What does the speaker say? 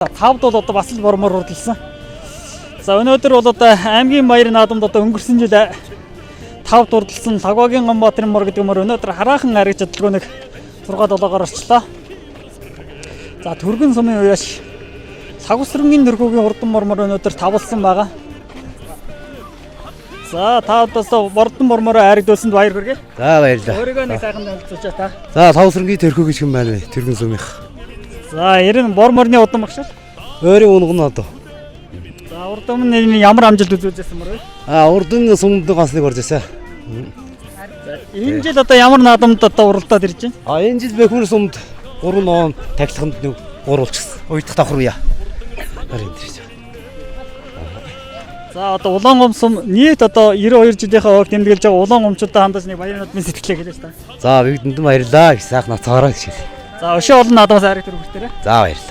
5-д бол одоо бас л бормоор урдалсан. За өнөөдөр бол одоо аймгийн баярын наадамд одоо өнгөрсөн жил 5-д урдалсан Лагвагийн Гомбатрын мор гэдэг мөр өнөөдөр хараахан аргиж хөдөлгөөнийг 6-7-оор орчлоо. За түргэн сумын уяаш Сагвсрангийн нөрхөгийн хурдан мормор өнөөдөр тавлсан байгаа. За та одоо бордон мормороо аригдуулсанд баяр хүргэе. За баярлалаа. Өөрийгөө нэг сайхан танилцуулж та. За Сагвсрангийн төрхөө гэж юм байна. Түргэн сумынх. За ерэн борморны удам багш. Өөрийн унган одоо. За урд өмнө ямар амжилт үзүүлжсэн мөр вэ? Урдан сумд гасныг орж ирсэн. Энэ жил одоо ямар наадамд одоо уралдаад ирж байна? Энэ жил Бэхмэр сумд 3 ноон тахилганд нэг уруулчихсан. Уйдах давхар уя. Харин дэрч. За одоо Улаангом сум нийт одоо 92 жилийнхээ ог тэмдэглэж байгаа Улаангомчуудаа хандаж нэг баярын нотын сэтгэлээ хэлж та. За бүгдэнд баярлалаа. Сайхан нацаараа гэж. За өшөө олон наадамаас ариг төрөх хүртээрээ. За баярлалаа.